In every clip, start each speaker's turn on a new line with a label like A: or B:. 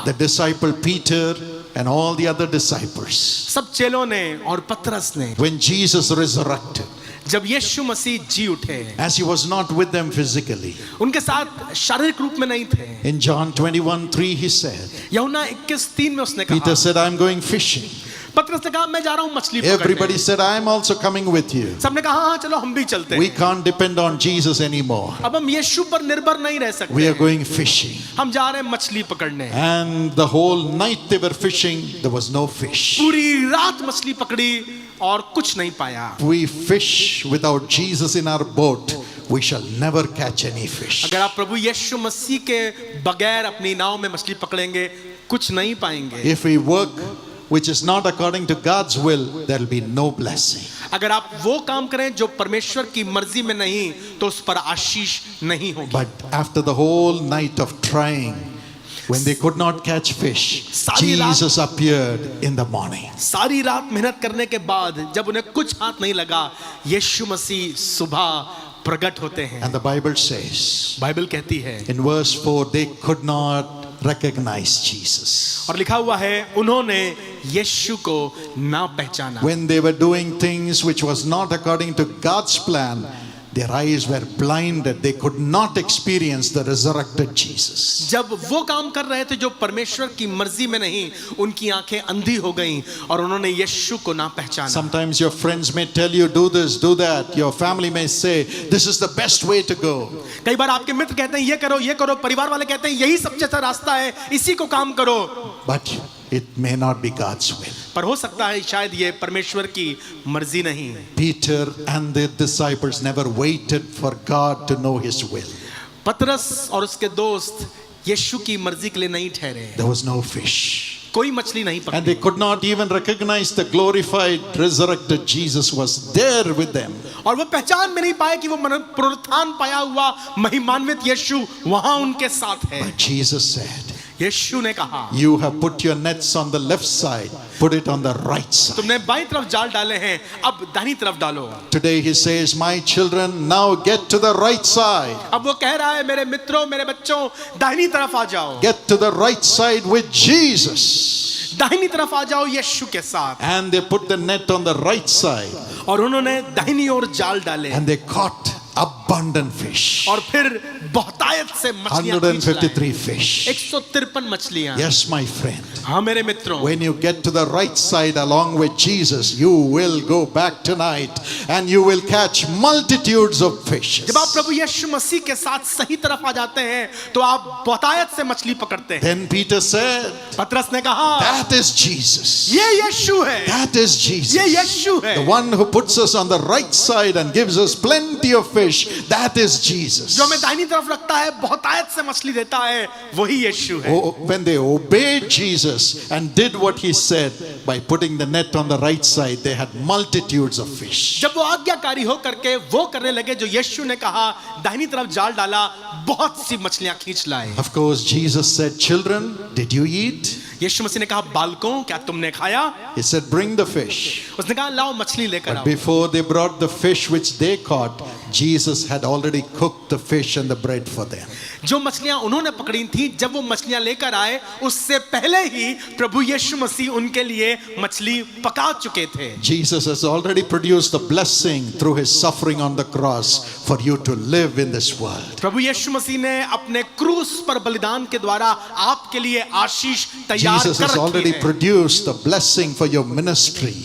A: The disciple Peter and all the other disciples.
B: सब चेलों ने और पतरस ने
A: When Jesus resurrected,
B: जब यीशु मसीह जी उठे,
A: as he was not with them physically.
B: उनके साथ शारीरिक रूप में नहीं थे.
A: In John 21:3 he said,
B: यूहन्ना 21:3 में उसने
A: Peter
B: कहा,
A: said, I'm going fishing.
B: पतरस ने कहा मैं जा रहा हूँ मछली
A: Everybody
B: पकड़ने.
A: said, I'm also coming with you.
B: सबने कहा हाँ चलो हम भी चलते
A: We
B: हैं.
A: can't depend on Jesus anymore.
B: अब हम यीशु पर निर्भर नहीं रह सकते.
A: We are going fishing.
B: हम जा रहे हैं मछली पकड़ने.
A: And the whole night they were fishing, there was no fish.
B: पूरी रात मछली पकड़ी और कुछ नहीं पाया.
A: We fish without Jesus in our boat, we shall never catch any fish.
B: अगर आप प्रभु यीशु मसीह के बगैर अपनी नाव में मछली पकड़ेंगे कुछ नहीं पाएंगे.
A: If we work which is not according to God's will, there will be no blessing.
B: अगर आप वो काम करें जो परमेश्वर की मर्जी में नहीं तो उस पर आशीष नहीं होगी.
A: But after the whole night of trying, when they could not catch fish, Jesus appeared in the morning.
B: सारी रात मेहनत करने के बाद जब उन्हें कुछ हाथ नहीं लगा, यीशु मसीह सुबह प्रकट होते हैं.
A: And the Bible says,
B: Bible कहती है
A: in verse 4, they could not recognize Jesus.
B: और लिखा हुआ है उन्होंने यीशु को ना पहचाना.
A: When they were doing things which was not according to God's plan, their eyes were blinded. They could not experience the resurrected Jesus.
B: जब वो काम कर रहे थे जो परमेश्वर की मर्जी में नहीं, उनकी आंखें अंधी हो गईं और उन्होंने यीशु को ना पहचाना.
A: Sometimes your friends may tell you, do this, do that. Your family may say, this is the best way to go.
B: कई बार आपके मित्र कहते हैं ये करो, परिवार वाले कहते हैं यही सबसे अच्छा रास्ता है, इसी को काम करो.
A: But it may not be God's will.
B: पर हो सकता है शायद ये परमेश्वर की मर्जी नहीं.
A: Peter and the disciples never waited for God to know his will.
B: पतरस और उसके दोस्त यीशु की मर्जी के लिए नहीं ठहरे.
A: There was no fish.
B: कोई मछली नहीं
A: And
B: पकड़ी
A: they could not even recognize the glorified, resurrected Jesus was there with them.
B: और वो पहचान में नहीं पाए कि वो पुनरुत्थान पाया हुआ महिमान्वित यीशु वहां उनके साथ है.
A: But Jesus said,
B: यीशु ने कहा
A: you have put your nets on the left side, put it on the right side.
B: तुमने बाईं तरफ जाल डाले हैं, अब दाहिनी तरफ डालो.
A: Today he says, my children, now get to the right side.
B: अब वो कह रहा है मेरे मित्रों, मेरे बच्चों, दाहिनी तरफ आ जाओ.
A: Get to the right side with Jesus.
B: दाहिनी तरफ आ जाओ यीशु के साथ.
A: And they put the net on the right side.
B: और उन्होंने दाहिनी ओर जाल डाले
A: And they caught abundant fish.
B: और फिर बहुतायत से मछलियां खींच लाए.
A: 153 fish.
B: 153 मछलियां.
A: Yes, my friend.
B: हाँ मेरे मित्रों,
A: When you get to the right side along with Jesus, you will go back tonight and you will catch multitudes of fishes.
B: जब आप प्रभु यीशु मसीह के साथ सही तरफ आ जाते हैं तो आप बहुतायत से मछली पकड़ते हैं.
A: Then Peter said,
B: पतरस ने कहा
A: that is Jesus.
B: ये यीशु है.
A: That is Jesus.
B: ये यीशु है.
A: The one who puts us on the right side and gives us plenty of fish. That is Jesus.
B: जो हमें दाहिनी तरफ रखता है, बहुतायत से मछली देता है, वही यीशु है.
A: When they obeyed Jesus and did what he said by putting the net on the right side, they had multitudes of fish.
B: जब वो आज्ञाकारी हो करके वो करने लगे जो यीशु ने कहा, दाहिनी तरफ जाल डाला, बहुत सी मछलियां खींच लाए.
A: Of course, Jesus said, children, did you eat?
B: यीशु मसीह ने कहा, बालकों क्या तुमने खाया?
A: He said, bring the fish.
B: उसने कहा लाओ मछली लेकर
A: But
B: आओ.
A: before they brought the fish which they caught, Jesus had already cooked the fish and the bread for them.
B: जो मछलियां उन्होंने पकड़ी थी, जब वो मछलियां लेकर आए, उससे पहले ही प्रभु यीशु मसीह उनके लिए मछली पका चुके थे.
A: Jesus has already produced the blessing through his suffering on the cross for you to live in this world.
B: प्रभु यीशु मसीह ने अपने क्रूस पर बलिदान के द्वारा आपके लिए आशीष तैयार
A: Jesus
B: कर
A: has
B: रखी
A: already
B: है.
A: produced the blessing for your ministry.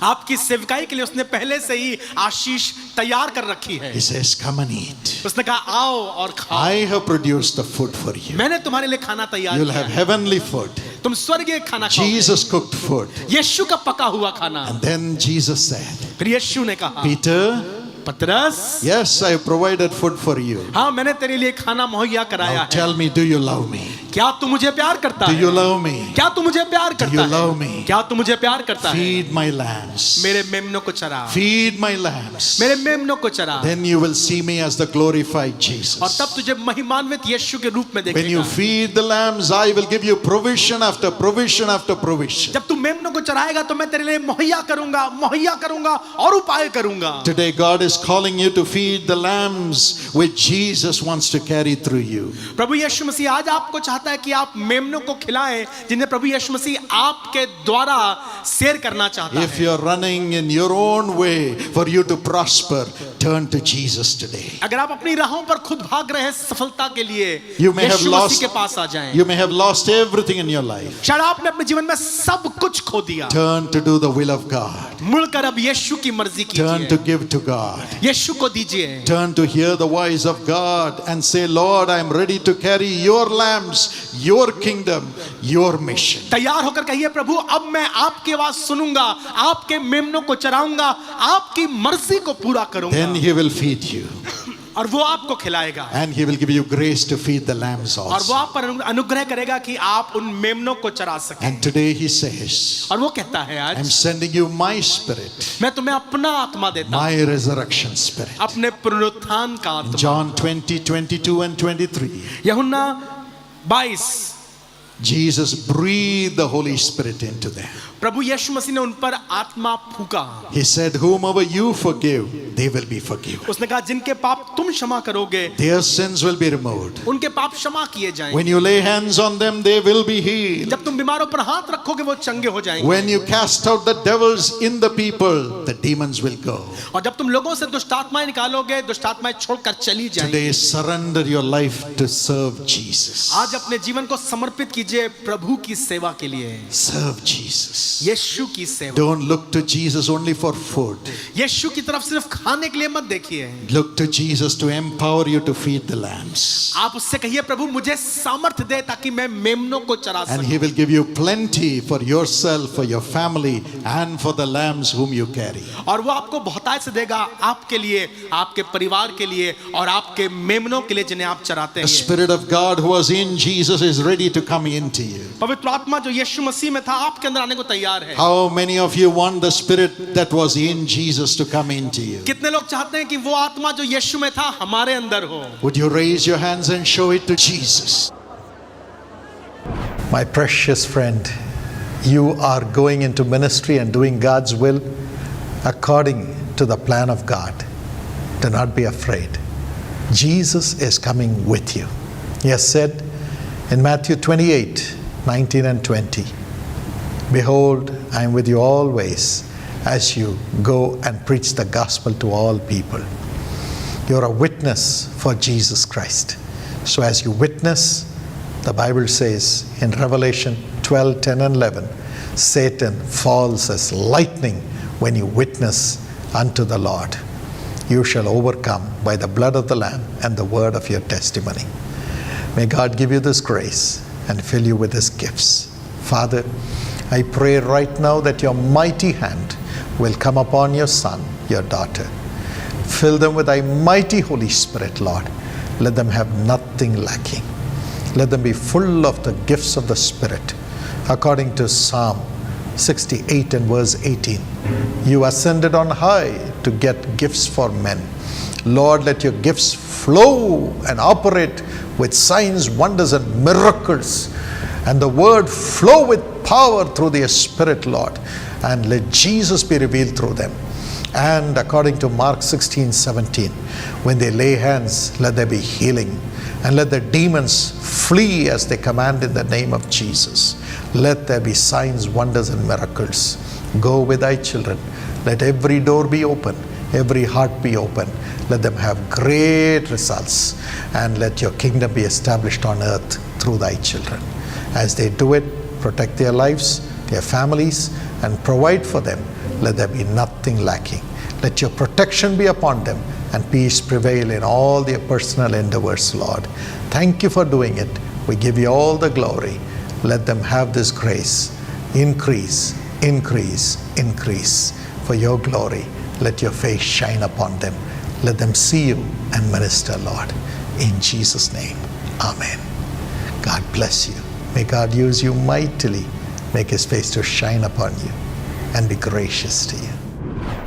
B: आपकी सेवकाई के लिए उसने पहले से ही आशीष तैयार कर रखी है.
A: He says, come and eat.
B: उसने कहा आओ और खाओ.
A: I have produced the food for you.
B: मैंने तुम्हारे लिए खाना तैयार
A: You'll
B: किया
A: have
B: है.
A: heavenly food.
B: तुम स्वर्गीय खाना खाओगे.
A: Jesus cooked food.
B: यीशु का पका हुआ खाना.
A: And then Jesus said,
B: फिर यीशु ने कहा,
A: Peter,
B: पतरस,
A: yes, I have provided food for you.
B: हाँ मैंने तेरे लिए खाना मुहैया कराया
A: Now
B: है.
A: tell me, do you love me?
B: क्या तू मुझे प्यार करता
A: Do
B: है?
A: you love me?
B: क्या तू मुझे प्यार
A: Do
B: करता
A: you
B: है?
A: love me?
B: क्या तू मुझे प्यार करता है?
A: Feed my lambs.
B: मेरे मेमनों को चरा.
A: Feed my lambs.
B: मेरे मेमनों को चरा.
A: Then you will see me as the glorified
B: और
A: Jesus.
B: तब तुझे महिमान्वित यीशु के रूप में
A: When you
B: देखेगा.
A: feed the lambs, I will give you provision after provision after provision.
B: जब तू मेमनों को चराएगा तो मैं तेरे लिए मुहैया करूंगा और उपाय करूंगा।
A: Today God is calling you to feed the lambs which Jesus wants to carry through you.
B: प्रभु यीशु मसीह आज आपको चाहता है कि आप मेमनों को खिलाएं जिन्हें प्रभु यीशु मसीह आपके द्वारा शेयर करना चाहता
A: If
B: है।
A: you're running in your own way for you to prosper, turn to Jesus today.
B: अगर आप अपनी राहों पर खुद भाग रहे हैं सफलता के लिए,
A: You may have
B: Yeshu Masih
A: lost,
B: के पास आ जाएं।
A: you may have lost everything in your life.
B: शायद आपने अपने जीवन में सब कुछ खो दिया।
A: Turn to do the will of God.
B: मुड़कर अब यीशु की मर्जी
A: Turn to
B: कीजिए,
A: give to God.
B: यीशु को दीजिए।
A: Turn to hear the voice of God and say, Lord, I am ready to carry your lambs, your kingdom, your mission.
B: तैयार होकर कहिए, प्रभु अब मैं आपकी आवाज सुनूंगा, आपके मेमनों को चराऊंगा, आपकी मर्जी को पूरा करूंगा।
A: Then he will feed you.
B: और वो आपको खिलाएगा
A: And he will give you grace to feed the lambs
B: और वो
A: also.
B: आप पर अनुग्रह करेगा कि आप उन मेमनों को चरा सकें।
A: And today he says,
B: और वो कहता है
A: I'm
B: आज
A: sending you my spirit,
B: मैं तुम्हें अपना आत्मा देता हूं,
A: my resurrection spirit.
B: अपने पुनरुत्थान का आत्मा।
A: John 20:22 and 23.
B: यूहन्ना 22
A: Jesus breathed the Holy Spirit into them.
B: प्रभु यीशु मसीह ने उन पर आत्मा फूका।
A: He said, whomever you forgive, they will be forgiven.
B: उसने कहा जिनके पाप तुम क्षमा करोगे
A: Their sins will be removed.
B: उनके पाप क्षमा किए जाएंगे।
A: When you lay hands on them, they will be healed.
B: जब तुम बीमारों पर हाथ रखोगे वो चंगे हो जाएंगे।
A: When you cast out the devils in the people, the demons will go.
B: और जब तुम लोगों से दुष्ट आत्माएं निकालोगे, दुष्ट आत्माएं छोड़कर चली जाएंगी।
A: Today, surrender your life to serve Jesus.
B: आज अपने जीवन को समर्पित कीजिए प्रभु की सेवा के लिए।
A: Serve Jesus.
B: यीशु की सेवा।
A: Don't look to Jesus only for food.
B: यीशु की तरफ सिर्फ खाने के लिए मत देखिए।
A: Look to Jesus to empower you to feed the lambs.
B: आप उससे कहिए, प्रभु मुझे सामर्थ्य दे ताकि मैं मेमनों को चरा
A: And
B: सकूं।
A: he will give you plenty for yourself, for your family, and for the lambs whom you carry.
B: और वो आपको बहुतायत से देगा आपके लिए, आपके परिवार के लिए और आपके मेमनों के लिए जिन्हें आप चराते
A: The
B: हैं।
A: Spirit of God who was in Jesus is ready to come into you.
B: पवित्र आत्मा जो यीशु मसीह में था आपके अंदर आने को तैयार है।
A: How many of you want the Spirit that was in Jesus to come into you?
B: कितने लोग चाहते हैं कि वो आत्मा जो यीशु में था हमारे अंदर हो?
A: Would you raise your hands and show it to Jesus? My precious friend, you are going into ministry and doing God's will according to the plan of God. Do not be afraid. Jesus is coming with you. He has said in Matthew 28:19 and 20, Behold, I am with you always as you go and preach the gospel to all people. You're a witness for Jesus Christ. So as you witness, the Bible says in Revelation 12:10 and 11, Satan falls as lightning when you witness unto the Lord. You shall overcome by the blood of the Lamb and the word of your testimony. May God give you this grace and fill you with his gifts. Father, I pray right now that your mighty hand will come upon your son, your daughter. Fill them with thy mighty Holy Spirit, Lord. Let them have nothing lacking. Let them be full of the gifts of the Spirit. According to Psalm 68 and verse 18, you ascended on high to get gifts for men. Lord, let your gifts flow and operate with signs, wonders, and miracles. And the word flow with power through their spirit, Lord. And let Jesus be revealed through them. And according to Mark 16:17, when they lay hands, let there be healing. And let the demons flee as they command in the name of Jesus. Let there be signs, wonders, and miracles. Go with thy children. Let every door be open, every heart be open. Let them have great results. And let your kingdom be established on earth through thy children. As they do it, protect their lives, their families, and provide for them. Let there be nothing lacking. Let your protection be upon them and peace prevail in all their personal endeavors, Lord. Thank you for doing it. We give you all the glory. Let them have this grace. Increase, increase, increase for your glory. Let your face shine upon them. Let them see you and minister, Lord. In Jesus' name, amen. God bless you. May God use you mightily. Make his face to shine upon you and be gracious to you.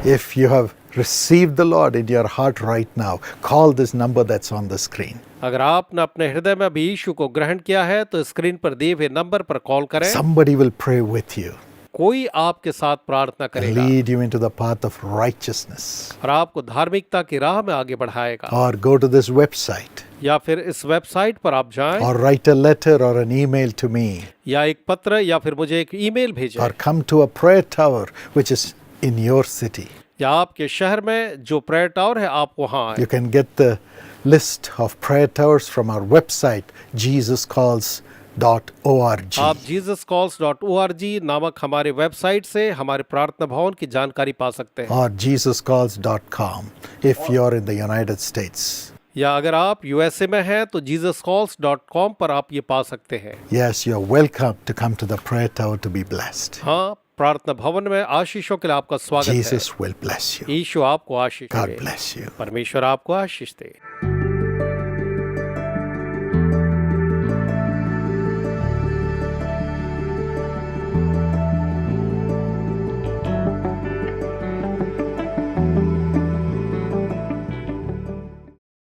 A: If you have received the Lord in your heart right now, call this number that's on the screen.
C: अगर आपने अपने हृदय में अभी यीशु को ग्रहण किया है तो स्क्रीन पर दिए हुए नंबर पर कॉल करें।
A: Somebody will pray with you.
C: कोई आपके साथ प्रार्थना
A: and
C: करेगा
A: lead you into the path of righteousness.
C: और आपको धार्मिकता की राह में आगे बढ़ाएगा।
A: Or go to this website
C: या फिर इस वेबसाइट पर आप जाएं
A: or write a letter or an email to me
C: या एक पत्र या फिर मुझे एक ईमेल भेजें
A: or come to a prayer tower which is in your city.
C: या आपके शहर में जो प्रेयर टावर है आप वहां आए।
A: You can get the list of prayer towers from our website jesuscalls.org.
C: आप jesuscalls.org नामक हमारे वेबसाइट से हमारे प्रार्थना भवन की जानकारी पा सकते हैं।
A: or jesuscalls.com if you're in the United States.
C: या अगर आप यूएसए में हैं तो jesuscalls.com पर आप ये पा सकते हैं।
A: Yes, you're welcome to come to the prayer tower to be blessed.
C: हाँ, प्रार्थना भवन में आशीषों के लिए आपका स्वागत है।
A: Jesus will bless you.
C: यीशु आपको आशीष
A: God
C: दे।
A: bless you.
C: परमेश्वर आपको आशीष दे।